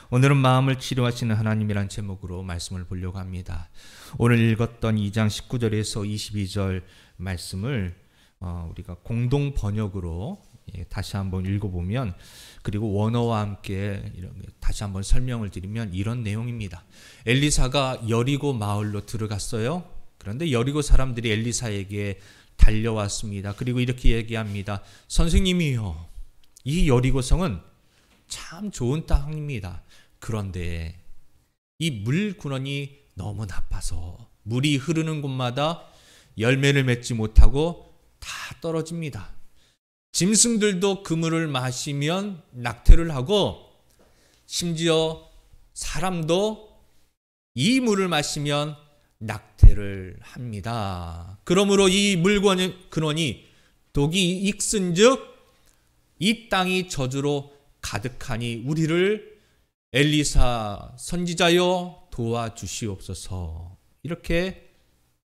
오늘은 마음을 치료하시는 하나님이란 제목으로 말씀을 보려고 합니다. 오늘 읽었던 2장 19절에서 22절 말씀을 우리가 공동 번역으로 다시 한번 읽어보면, 그리고 원어와 함께 다시 한번 설명을 드리면 이런 내용입니다. 엘리사가 여리고 마을로 들어갔어요. 그런데 여리고 사람들이 엘리사에게 달려왔습니다. 그리고 이렇게 얘기합니다. 선생님이요, 이 여리고성은 참 좋은 땅입니다. 그런데 이 물 근원이 너무 나빠서 물이 흐르는 곳마다 열매를 맺지 못하고 다 떨어집니다. 짐승들도 그 물을 마시면 낙태를 하고, 심지어 사람도 이 물을 마시면 낙태를 합니다. 그러므로 이 물 근원이 독이 익은즉 이 땅이 저주로 가득하니 우리를 엘리사 선지자여 도와주시옵소서. 이렇게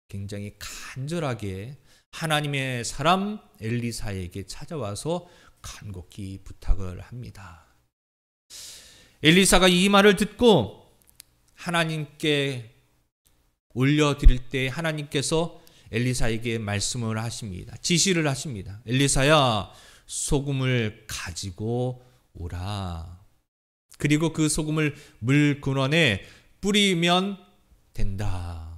굉장히 간절하게 하나님의 사람 엘리사에게 찾아와서 간곡히 부탁을 합니다. 엘리사가 이 말을 듣고 하나님께 올려드릴 때 하나님께서 엘리사에게 말씀을 하십니다. 지시를 하십니다. 엘리사야, 소금을 가지고 오라. 그리고 그 소금을 물 근원에 뿌리면 된다.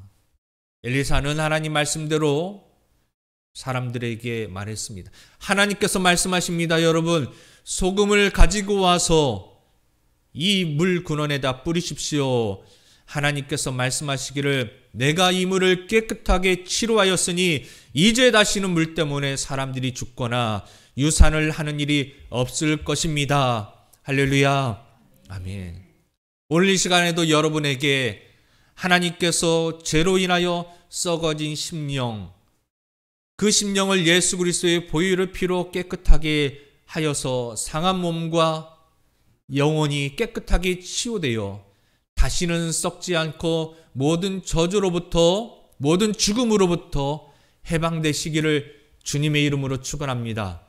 엘리사는 하나님 말씀대로 사람들에게 말했습니다. 하나님께서 말씀하십니다. 여러분, 소금을 가지고 와서 이 물 근원에다 뿌리십시오. 하나님께서 말씀하시기를 내가 이 물을 깨끗하게 치료하였으니 이제 다시는 물 때문에 사람들이 죽거나 유산을 하는 일이 없을 것입니다. 할렐루야. 아멘. 오늘 이 시간에도 여러분에게 하나님께서 죄로 인하여 썩어진 심령, 그 심령을 예수 그리스도의 보혈의 피로 깨끗하게 하여서 상한 몸과 영혼이 깨끗하게 치유되어 다시는 썩지 않고 모든 저주로부터, 모든 죽음으로부터 해방되시기를 주님의 이름으로 축원합니다.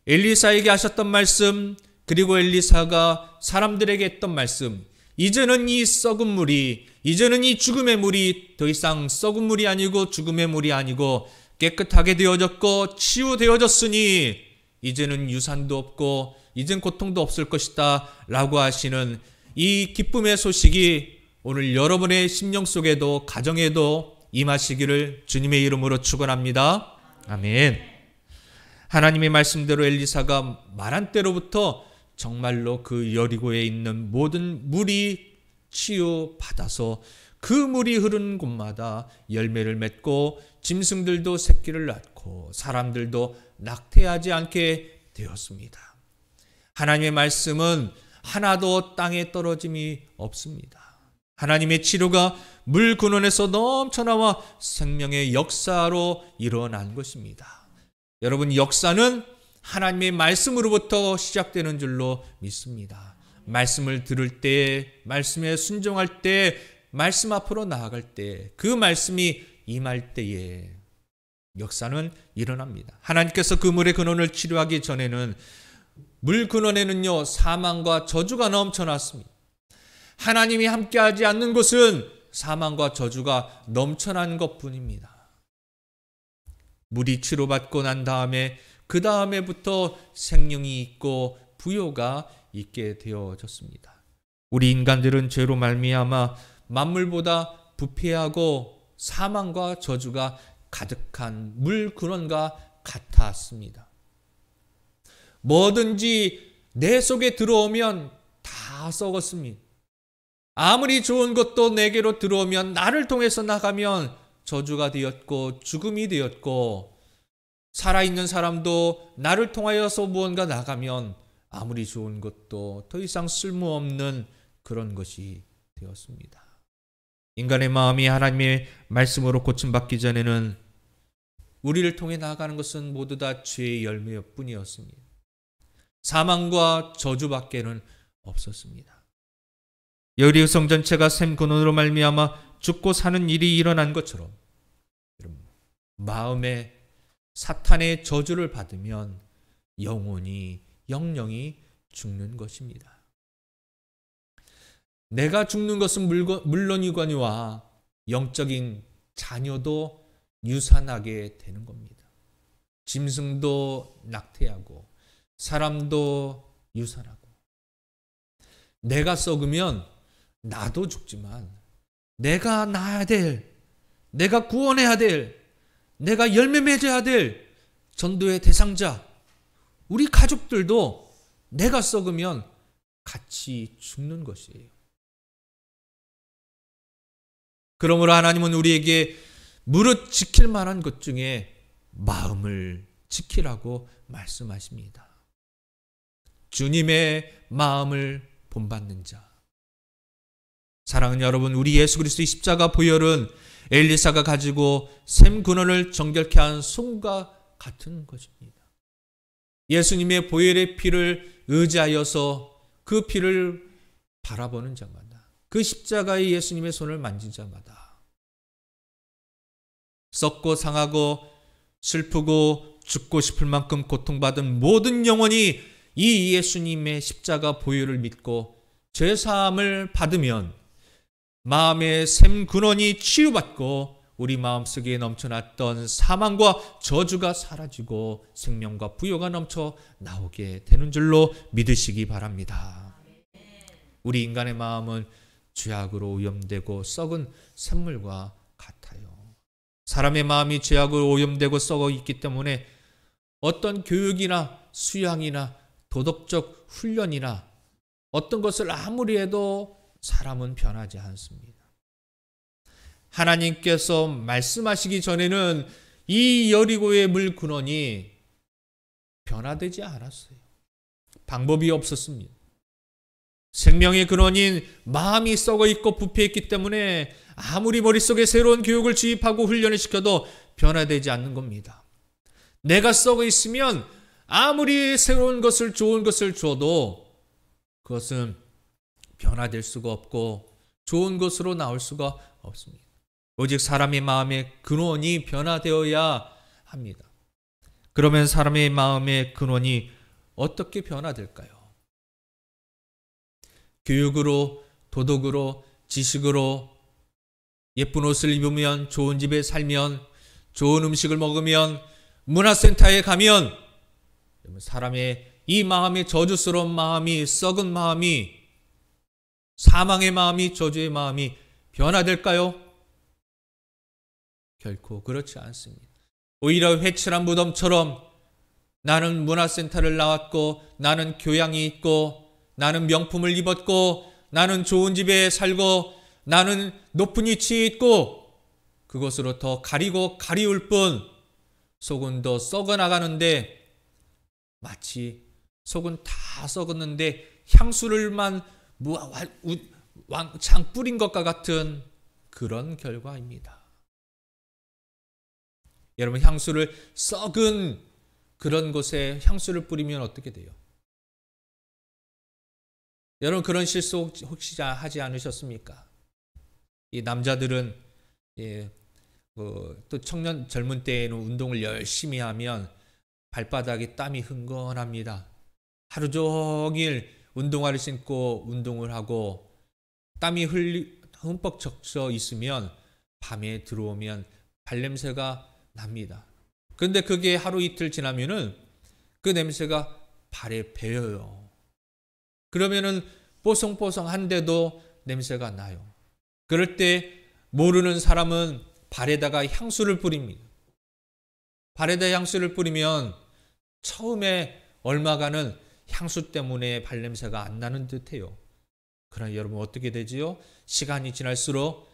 엘리사에게 하셨던 말씀, 그리고 엘리사가 사람들에게 했던 말씀, 이제는 이 썩은 물이, 이제는 이 죽음의 물이 더 이상 썩은 물이 아니고 죽음의 물이 아니고 깨끗하게 되어졌고 치유되어졌으니 이제는 유산도 없고 이젠 고통도 없을 것이다 라고 하시는 이 기쁨의 소식이 오늘 여러분의 심령 속에도 가정에도 임하시기를 주님의 이름으로 축원합니다. 아멘. 하나님의 말씀대로 엘리사가 말한 때로부터 정말로 그 여리고에 있는 모든 물이 치유받아서 그 물이 흐르는 곳마다 열매를 맺고 짐승들도 새끼를 낳고 사람들도 낙태하지 않게 되었습니다. 하나님의 말씀은 하나도 땅에 떨어짐이 없습니다. 하나님의 치료가 물 근원에서 넘쳐나와 생명의 역사로 일어난 것입니다. 여러분, 역사는 하나님의 말씀으로부터 시작되는 줄로 믿습니다. 말씀을 들을 때, 말씀에 순종할 때, 말씀 앞으로 나아갈 때, 그 말씀이 임할 때에 역사는 일어납니다. 하나님께서 그 물의 근원을 치료하기 전에는 물 근원에는요, 사망과 저주가 넘쳐났습니다. 하나님이 함께하지 않는 곳은 사망과 저주가 넘쳐난 것뿐입니다. 물이 치료받고 난 다음에 그 다음에부터 생명이 있고 부요가 있게 되어졌습니다. 우리 인간들은 죄로 말미암아 만물보다 부패하고 사망과 저주가 가득한 물 근원과 같았습니다. 뭐든지 내 속에 들어오면 다 썩었습니다. 아무리 좋은 것도 내게로 들어오면, 나를 통해서 나가면 저주가 되었고 죽음이 되었고, 살아있는 사람도 나를 통하여서 무언가 나가면 아무리 좋은 것도 더 이상 쓸모없는 그런 것이 되었습니다. 인간의 마음이 하나님의 말씀으로 고침받기 전에는 우리를 통해 나가는 것은 모두 다 죄의 열매뿐이었습니다. 사망과 저주밖에는 없었습니다. 여리고성 전체가 샘 근원으로 말미암아 죽고 사는 일이 일어난 것처럼 마음에 사탄의 저주를 받으면 영혼이, 영령이 죽는 것입니다. 내가 죽는 것은 물론이거니와 영적인 자녀도 유산하게 되는 겁니다. 짐승도 낙태하고 사람도 유산하고. 내가 썩으면 나도 죽지만 내가 낳아야 될, 내가 구원해야 될, 내가 열매 맺어야 될 전도의 대상자, 우리 가족들도 내가 썩으면 같이 죽는 것이에요. 그러므로 하나님은 우리에게 무릇 지킬 만한 것 중에 마음을 지키라고 말씀하십니다. 주님의 마음을 본받는 자. 사랑하는 여러분, 우리 예수 그리스도의 십자가 보혈은 엘리사가 가지고 샘 근원을 정결케 한 손과 같은 것입니다. 예수님의 보혈의 피를 의지하여서 그 피를 바라보는 자마다, 그 십자가의 예수님의 손을 만진 자마다 썩고 상하고 슬프고 죽고 싶을 만큼 고통받은 모든 영혼이 이 예수님의 십자가 보혈을 믿고 죄사함을 받으면 마음의 샘 근원이 치유받고 우리 마음속에 넘쳐났던 사망과 저주가 사라지고 생명과 부요가 넘쳐 나오게 되는 줄로 믿으시기 바랍니다. 우리 인간의 마음은 죄악으로 오염되고 썩은 샘물과 같아요. 사람의 마음이 죄악으로 오염되고 썩어 있기 때문에 어떤 교육이나 수양이나 도덕적 훈련이나 어떤 것을 아무리 해도 사람은 변하지 않습니다. 하나님께서 말씀하시기 전에는 이 여리고의 물 근원이 변화되지 않았어요. 방법이 없었습니다. 생명의 근원인 마음이 썩어 있고 부패했기 때문에 아무리 머릿속에 새로운 교육을 주입하고 훈련을 시켜도 변화되지 않는 겁니다. 내가 썩어 있으면 아무리 새로운 것을, 좋은 것을 줘도 그것은 변화될 수가 없고 좋은 것으로 나올 수가 없습니다. 오직 사람의 마음의 근원이 변화되어야 합니다. 그러면 사람의 마음의 근원이 어떻게 변화될까요? 교육으로, 도덕으로, 지식으로, 예쁜 옷을 입으면, 좋은 집에 살면, 좋은 음식을 먹으면, 문화센터에 가면 사람의 이 마음의 저주스러운 마음이, 썩은 마음이, 사망의 마음이, 저주의 마음이 변화될까요? 결코 그렇지 않습니다. 오히려 회칠한 무덤처럼 나는 문화센터를 나왔고, 나는 교양이 있고, 나는 명품을 입었고, 나는 좋은 집에 살고, 나는 높은 위치에 있고, 그것으로 더 가리고 가리울 뿐 속은 더 썩어나가는데, 마치 속은 다 썩었는데 향수를만 왕창 뿌린 것과 같은 그런 결과입니다. 여러분, 향수를 썩은 그런 곳에 향수를 뿌리면 어떻게 돼요? 여러분, 그런 실수 혹시 하지 않으셨습니까? 이 남자들은 또 청년 젊은 때에는 운동을 열심히 하면 발바닥에 땀이 흥건합니다. 하루 종일 운동화를 신고 운동을 하고 땀이 흠뻑 적셔 있으면 밤에 들어오면 발냄새가 납니다. 그런데 그게 하루 이틀 지나면은 그 냄새가 발에 배어요. 그러면은 뽀송뽀송한데도 냄새가 나요. 그럴 때 모르는 사람은 발에다가 향수를 뿌립니다. 발에다 향수를 뿌리면 처음에 얼마간은 향수 때문에 발냄새가 안 나는 듯해요. 그러나 여러분, 어떻게 되지요? 시간이 지날수록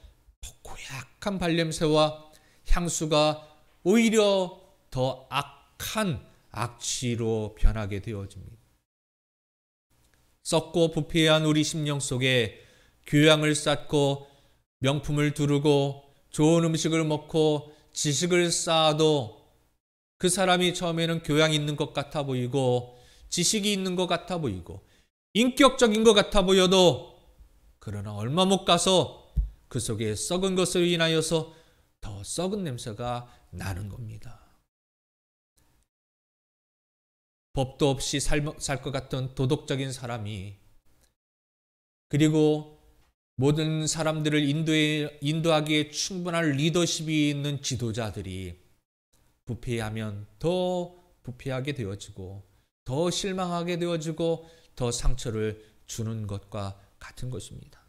고약한 발냄새와 향수가 오히려 더 악한 악취로 변하게 되어집니다. 썩고 부패한 우리 심령 속에 교양을 쌓고 명품을 두르고 좋은 음식을 먹고 지식을 쌓아도 그 사람이 처음에는 교양이 있는 것 같아 보이고 지식이 있는 것 같아 보이고 인격적인 것 같아 보여도, 그러나 얼마 못 가서 그 속에 썩은 것으로 인하여서 더 썩은 냄새가 나는 겁니다. 법도 없이 살 것 같은 도덕적인 사람이, 그리고 모든 사람들을 인도하기에 충분한 리더십이 있는 지도자들이 부패하면 더 부패하게 되어지고 더 실망하게 되어지고 더 상처를 주는 것과 같은 것입니다.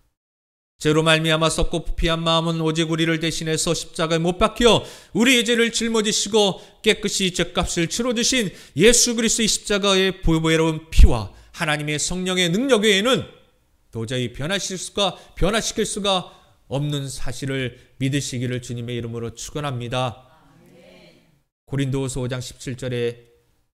죄로 말미암아 썩고 부패한 마음은 오직 우리를 대신해서 십자가에 못 박혀 우리의 죄를 짊어지시고 깨끗이 죄값을 치러주신 예수 그리스도의 십자가의 보배로운 피와 하나님의 성령의 능력 외에는 도저히 변화시킬 수가 없는 사실을 믿으시기를 주님의 이름으로 축원합니다. 고린도후서 5장 17절에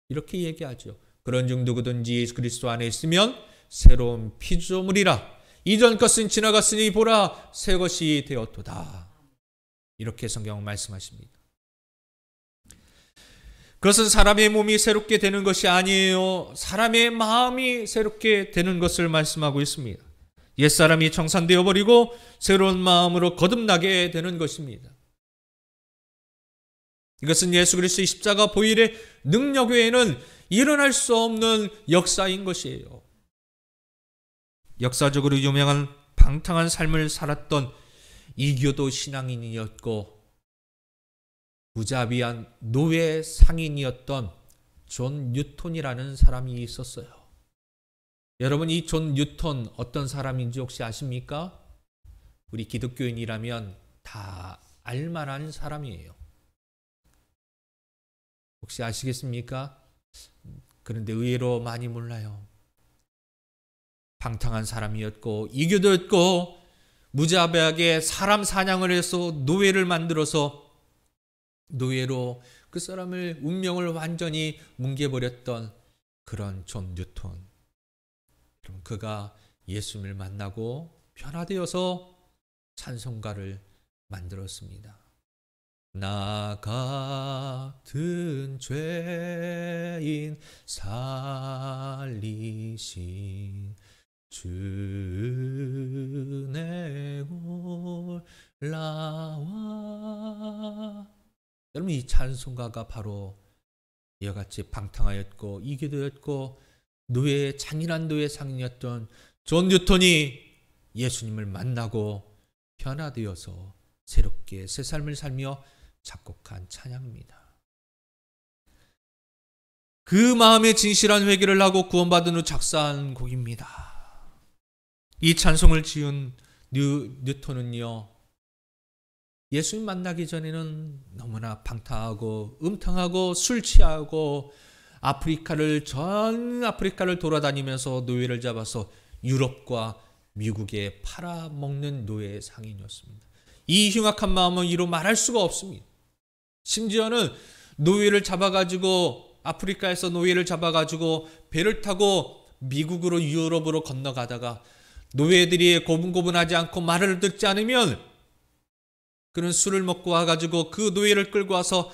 이렇게 얘기하죠. 그런즉 누구든지 예수 그리스도 안에 있으면 새로운 피조물이라. 이전 것은 지나갔으니 보라 새 것이 되었도다. 이렇게 성경은 말씀하십니다. 그것은 사람의 몸이 새롭게 되는 것이 아니에요. 사람의 마음이 새롭게 되는 것을 말씀하고 있습니다. 옛사람이 청산되어 버리고 새로운 마음으로 거듭나게 되는 것입니다. 이것은 예수 그리스도의 십자가 보혈의 능력 외에는 일어날 수 없는 역사인 것이에요. 역사적으로 유명한 방탕한 삶을 살았던 이교도 신앙인이었고 무자비한 노예 상인이었던 존 뉴턴이라는 사람이 있었어요. 여러분, 이 존 뉴턴 어떤 사람인지 혹시 아십니까? 우리 기독교인이라면 다 알만한 사람이에요. 혹시 아시겠습니까? 그런데 의외로 많이 몰라요. 방탕한 사람이었고 이교도였고 무자비하게 사람 사냥을 해서 노예를 만들어서 노예로 그 사람을 운명을 완전히 뭉개버렸던 그런 존 뉴턴. 그가 예수님을 만나고 변화되어서 찬송가를 만들었습니다. 나 같은 죄인 살리신 주 내 골라와. 여러분, 이 찬송가가 바로 이와 같이 방탕하였고 이교도였고 잔인한 노예 상인이었던 존 뉴턴이 예수님을 만나고 변화되어서 새롭게 새 삶을 살며 작곡한 찬양입니다. 그 마음의 진실한 회개를 하고 구원받은 후 작사한 곡입니다. 이 찬송을 지은 뉴턴은요, 예수님 만나기 전에는 너무나 방탕하고 음탕하고 술 취하고 전 아프리카를 돌아다니면서 노예를 잡아서 유럽과 미국에 팔아먹는 노예 상인이었습니다. 이 흉악한 마음은 이루 말할 수가 없습니다. 심지어는 아프리카에서 노예를 잡아가지고 배를 타고 미국으로 유럽으로 건너가다가 노예들이 고분고분하지 않고 말을 듣지 않으면 그는 술을 먹고 와가지고 그 노예를 끌고 와서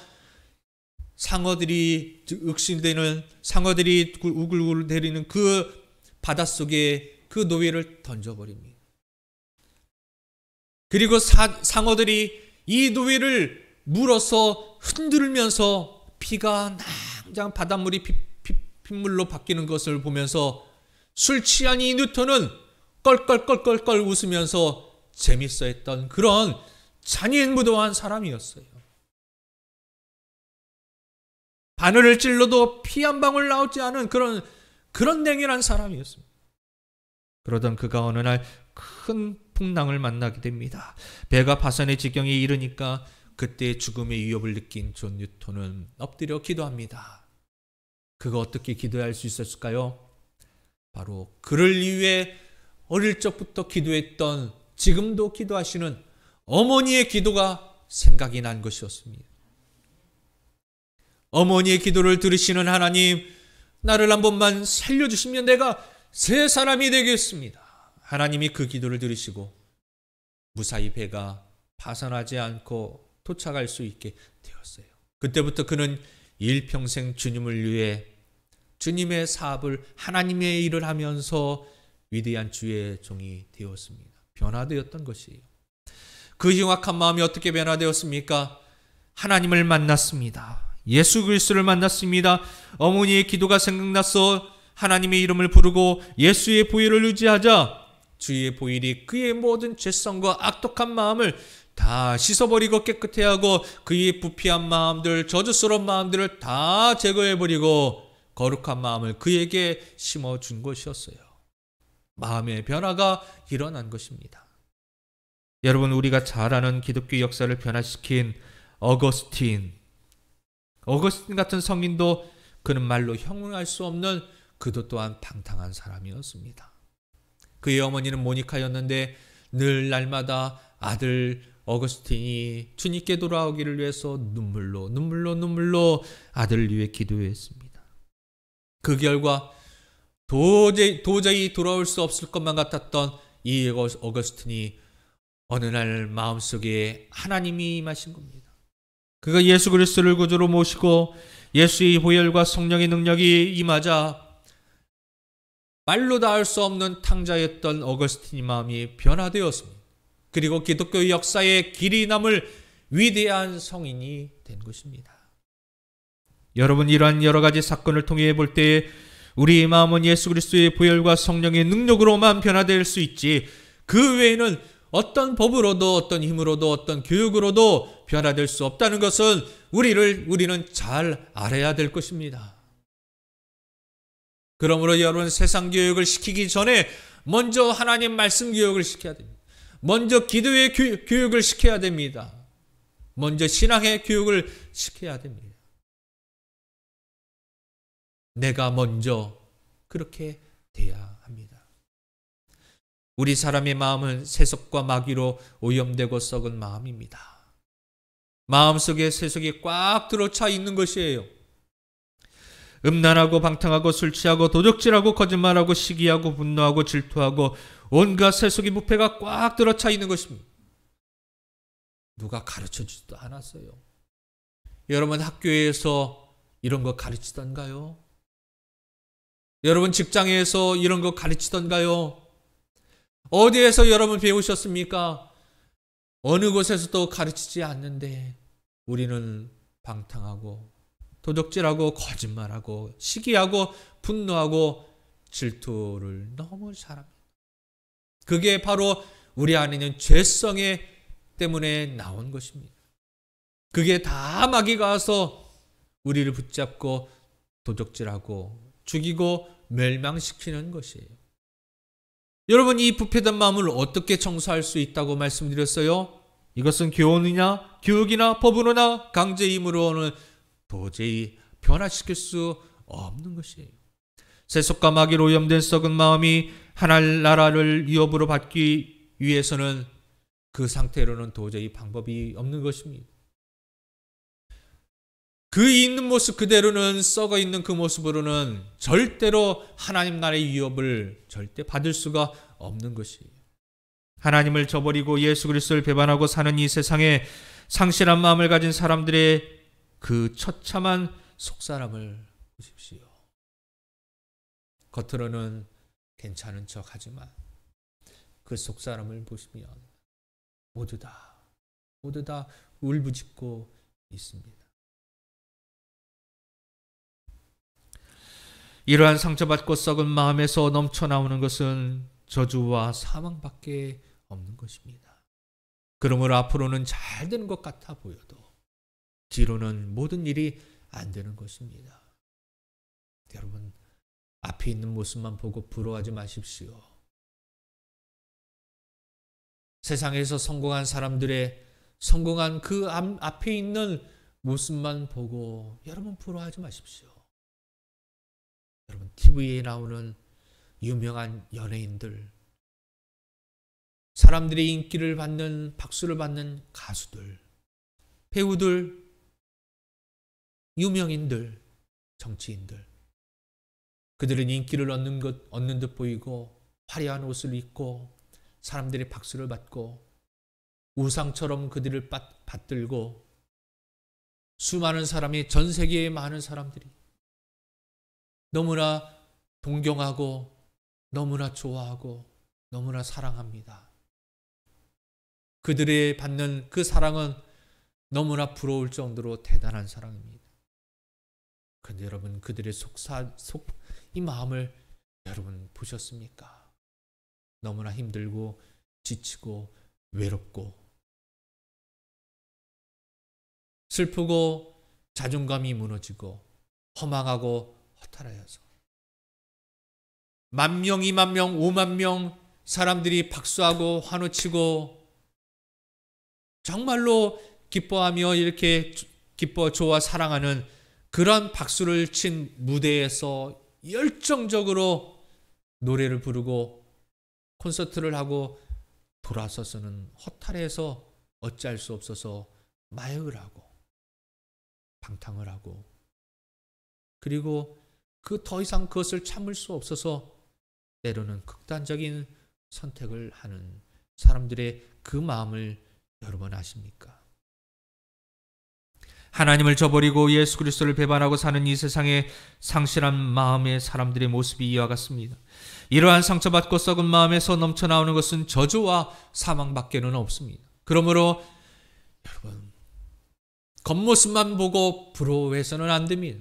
상어들이 우글우글대리는 그 바닷속에 그 노예를 던져버립니다. 그리고 상어들이 이 노예를 물어서 흔들면서 피가 낭장 바닷물이 핏물로 바뀌는 것을 보면서 술 취한 이 뉴턴은 껄껄껄껄껄 웃으면서 재밌어했던 그런 잔인무도한 사람이었어요. 바늘을 찔러도 피 한 방울 나오지 않은 그런 냉혈한 사람이었습니다. 그러던 그가 어느 날 큰 풍랑을 만나게 됩니다. 배가 파산의 지경에 이르니까 그때 죽음의 위협을 느낀 존 뉴턴은 엎드려 기도합니다. 그가 어떻게 기도할 수 있었을까요? 바로 그를 위해 어릴 적부터 기도했던, 지금도 기도하시는 어머니의 기도가 생각이 난 것이었습니다. 어머니의 기도를 들으시는 하나님, 나를 한 번만 살려주시면 내가 새 사람이 되겠습니다. 하나님이 그 기도를 들으시고 무사히 배가 파산하지 않고 도착할 수 있게 되었어요. 그때부터 그는 일평생 주님을 위해 주님의 사업을, 하나님의 일을 하면서 위대한 주의 종이 되었습니다. 변화되었던 것이에요. 그 흉악한 마음이 어떻게 변화되었습니까? 하나님을 만났습니다. 예수 그리스도를 만났습니다. 어머니의 기도가 생각나서 하나님의 이름을 부르고 예수의 보혈을 의지하자 주의 보일이 그의 모든 죄성과 악독한 마음을 다 씻어버리고 깨끗해 하고 그의 부패한 마음들, 저주스러운 마음들을 다 제거해버리고 거룩한 마음을 그에게 심어준 것이었어요. 마음의 변화가 일어난 것입니다. 여러분, 우리가 잘 아는 기독교 역사를 변화시킨 어거스틴 같은 성인도 그는 말로 형용할 수 없는 그도 또한 방탕한 사람이었습니다. 그의 어머니는 모니카였는데 늘 날마다 아들 어거스틴이 주님께 돌아오기를 위해서 눈물로 아들을 위해 기도했습니다. 그 결과 도저히 돌아올 수 없을 것만 같았던 이 어거스틴이 어느 날 마음속에 하나님이 임하신 겁니다. 그가 예수 그리스도를 구주로 모시고 예수의 보혈과 성령의 능력이 임하자 말로 다 할 수 없는 탕자였던 어거스틴의 마음이 변화되었습니다. 그리고 기독교 역사에 길이 남을 위대한 성인이 된 것입니다. 여러분, 이러한 여러 가지 사건을 통해 볼 때 우리의 마음은 예수 그리스도의 보혈과 성령의 능력으로만 변화될 수 있지 그 외에는 어떤 법으로도 어떤 힘으로도 어떤 교육으로도 변화될 수 없다는 것은 우리는 잘 알아야 될 것입니다. 그러므로 여러분, 세상 교육을 시키기 전에 먼저 하나님 말씀 교육을 시켜야 됩니다. 먼저 기도의 교육을 시켜야 됩니다. 먼저 신앙의 교육을 시켜야 됩니다. 내가 먼저 그렇게 돼야 합니다. 우리 사람의 마음은 세속과 마귀로 오염되고 썩은 마음입니다. 마음속에 세속이 꽉 들어차 있는 것이에요. 음란하고 방탕하고 술 취하고 도적질하고 거짓말하고 시기하고 분노하고 질투하고 온갖 세속의 부패가 꽉 들어차 있는 것입니다. 누가 가르쳐주지도 않았어요. 여러분, 학교에서 이런 거 가르치던가요? 여러분, 직장에서 이런 거 가르치던가요? 어디에서 여러분 배우셨습니까? 어느 곳에서도 가르치지 않는데 우리는 방탕하고 도적질하고 거짓말하고 시기하고 분노하고 질투를 너무 잘합니다. 그게 바로 우리 안에 있는 죄성에 때문에 나온 것입니다. 그게 다 마귀가 와서 우리를 붙잡고 도적질하고 죽이고 멸망시키는 것이에요. 여러분, 이 부패된 마음을 어떻게 청소할 수 있다고 말씀드렸어요? 이것은 교훈이나 교육이나 법으로나 강제의 힘으로는 도저히 변화시킬 수 없는 것이에요. 세속과 마귀로 오염된 썩은 마음이 하나님 나라를 위협으로 받기 위해서는 그 상태로는 도저히 방법이 없는 것입니다. 그 있는 모습 그대로는 썩어 있는 그 모습으로는 절대로 하나님 나라의 위협을 절대 받을 수가 없는 것이에요. 하나님을 저버리고 예수 그리스도를 배반하고 사는 이 세상에 상실한 마음을 가진 사람들의 그 처참한 속사람을 보십시오. 겉으로는 괜찮은 척 하지만 그 속사람을 보시면 모두 다 울부짖고 있습니다. 이러한 상처받고 썩은 마음에서 넘쳐나오는 것은 저주와 사망밖에 없는 것입니다. 그러므로 앞으로는 잘 되는 것 같아 보여도 뒤로는 모든 일이 안 되는 것입니다. 여러분, 앞에 있는 모습만 보고 부러워하지 마십시오. 세상에서 성공한 사람들의 성공한 그 앞에 있는 모습만 보고 여러분 부러워하지 마십시오. 여러분, TV에 나오는 유명한 연예인들, 사람들의 인기를 받는, 박수를 받는 가수들, 배우들, 유명인들, 정치인들, 그들은 인기를 얻는 듯 보이고 화려한 옷을 입고 사람들의 박수를 받고 우상처럼 그들을 받들고 수많은 사람이, 전 세계의 많은 사람들이 너무나 동경하고 너무나 좋아하고 너무나 사랑합니다. 그들의 받는 그 사랑은 너무나 부러울 정도로 대단한 사랑입니다. 그런데 여러분, 그들의 이 마음을 여러분 보셨습니까? 너무나 힘들고 지치고 외롭고 슬프고 자존감이 무너지고 허망하고 허탈하여서 10,000명, 20,000명, 50,000명 사람들이 박수하고 환호치고 정말로 기뻐하며 이렇게 기뻐 좋아 사랑하는 그런 박수를 친 무대에서 열정적으로 노래를 부르고 콘서트를 하고 돌아서서는 허탈해서 어찌할 수 없어서 마약을 하고 방탕을 하고 그리고 그 더 이상 그것을 참을 수 없어서 때로는 극단적인 선택을 하는 사람들의 그 마음을 여러분 아십니까? 하나님을 저버리고 예수 그리스도를 배반하고 사는 이 세상에 상실한 마음의 사람들의 모습이 이와 같습니다. 이러한 상처받고 썩은 마음에서 넘쳐나오는 것은 저주와 사망밖에는 없습니다. 그러므로 여러분 겉모습만 보고 부러워해서는 안 됩니다.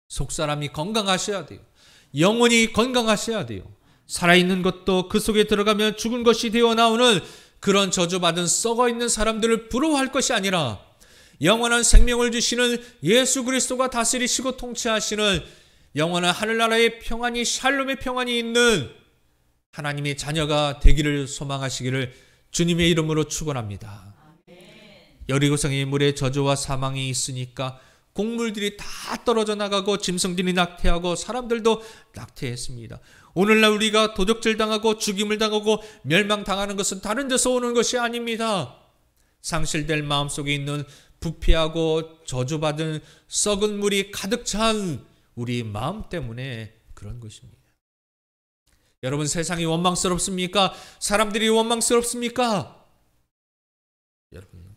속사람이 건강하셔야 돼요. 영혼이 건강하셔야 돼요. 살아있는 것도 그 속에 들어가면 죽은 것이 되어 나오는 그런 저주받은 썩어있는 사람들을 부러워할 것이 아니라 영원한 생명을 주시는 예수 그리스도가 다스리시고 통치하시는 영원한 하늘나라의 평안이 샬롬의 평안이 있는 하나님의 자녀가 되기를 소망하시기를 주님의 이름으로 축원합니다. 여리고성의 물에 저주와 사망이 있으니까 곡물들이 다 떨어져 나가고 짐승들이 낙태하고 사람들도 낙태했습니다. 오늘날 우리가 도적질 당하고 죽임을 당하고 멸망당하는 것은 다른 데서 오는 것이 아닙니다. 상실될 마음속에 있는 부패하고 저주받은 썩은 물이 가득 찬 우리 마음 때문에 그런 것입니다. 여러분 세상이 원망스럽습니까? 사람들이 원망스럽습니까? 여러분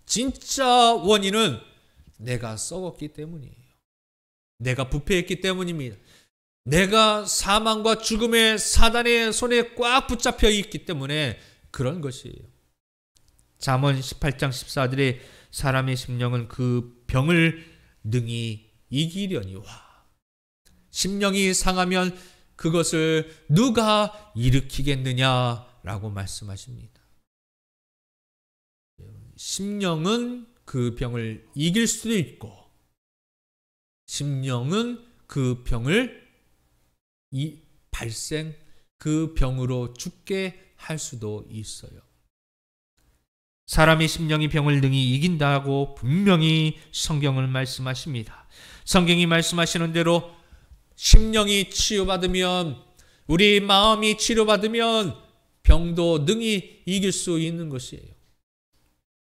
진짜 원인은 내가 썩었기 때문이에요. 내가 부패했기 때문입니다. 내가 사망과 죽음의 사단의 손에 꽉 붙잡혀 있기 때문에 그런 것이에요. 잠언 18장 14절에 사람의 심령은 그 병을 능히 이기려니와 심령이 상하면 그것을 누가 일으키겠느냐라고 말씀하십니다. 심령은 그 병을 이길 수도 있고 심령은 그 병을 그 병으로 죽게 할 수도 있어요. 사람의 심령이 병을 능히 이긴다고 분명히 성경을 말씀하십니다. 성경이 말씀하시는 대로 심령이 치유받으면 우리 마음이 치료받으면 병도 능히 이길 수 있는 것이에요.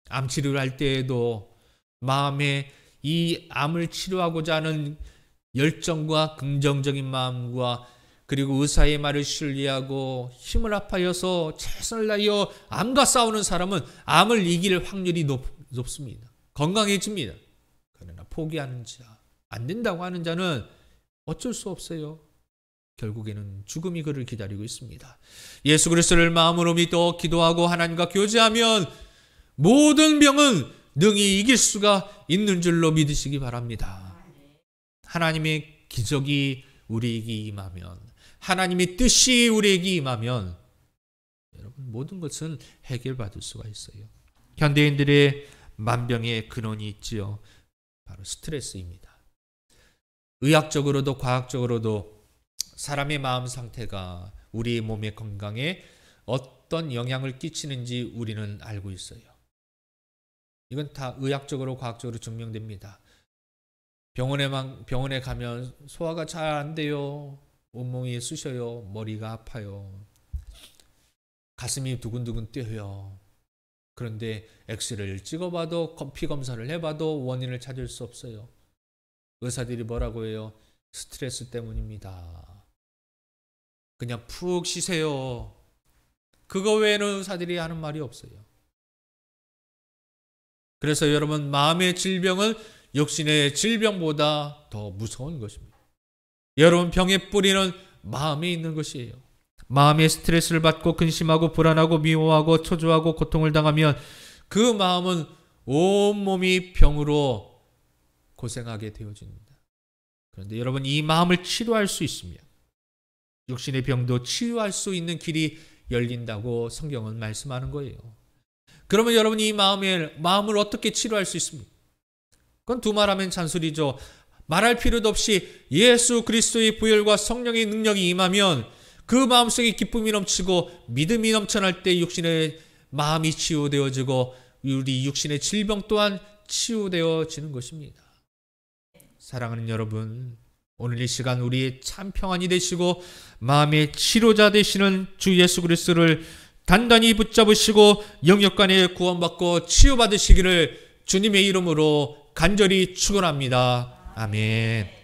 암 치료를 할 때에도 마음에 이 암을 치료하고자 하는 열정과 긍정적인 마음과 그리고 의사의 말을 신뢰하고 힘을 합하여서 최선을 다하여 암과 싸우는 사람은 암을 이길 확률이 높습니다. 건강해집니다. 그러나 포기하는 자, 안 된다고 하는 자는 어쩔 수 없어요. 결국에는 죽음이 그를 기다리고 있습니다. 예수 그리스도를 마음으로 믿어 기도하고 하나님과 교제하면 모든 병은 능히 이길 수가 있는 줄로 믿으시기 바랍니다. 하나님의 기적이 우리에게 임하면 하나님의 뜻이 우리에게 임하면 여러분 모든 것은 해결받을 수가 있어요. 현대인들의 만병의 근원이 있지요. 바로 스트레스입니다. 의학적으로도 과학적으로도 사람의 마음 상태가 우리의 몸의 건강에 어떤 영향을 끼치는지 우리는 알고 있어요. 이건 다 의학적으로 과학적으로 증명됩니다. 병원에 가면 소화가 잘 안 돼요. 온몸이 쑤셔요. 머리가 아파요. 가슴이 두근두근 뛰어요. 그런데 엑스레이를 찍어봐도 피 검사를 해봐도 원인을 찾을 수 없어요. 의사들이 뭐라고 해요? 스트레스 때문입니다. 그냥 푹 쉬세요. 그거 외에는 의사들이 하는 말이 없어요. 그래서 여러분 마음의 질병은 육신의 질병보다 더 무서운 것입니다. 여러분 병의 뿌리는 마음에 있는 것이에요. 마음의 스트레스를 받고 근심하고 불안하고 미워하고 초조하고 고통을 당하면 그 마음은 온몸이 병으로 고생하게 되어집니다. 그런데 여러분 이 마음을 치료할 수 있으면 육신의 병도 치유할 수 있는 길이 열린다고 성경은 말씀하는 거예요. 그러면 여러분 이 마음을 어떻게 치료할 수 있습니까? 그건 두말하면 잔소리죠. 말할 필요도 없이 예수 그리스도의 보혈과 성령의 능력이 임하면 그 마음속에 기쁨이 넘치고 믿음이 넘쳐날 때 육신의 마음이 치유되어지고 우리 육신의 질병 또한 치유되어지는 것입니다. 사랑하는 여러분, 오늘 이 시간 우리의 참 평안이 되시고 마음의 치료자 되시는 주 예수 그리스도를 단단히 붙잡으시고 영역간에 구원받고 치유받으시기를 주님의 이름으로 간절히 축원합니다. 아멘.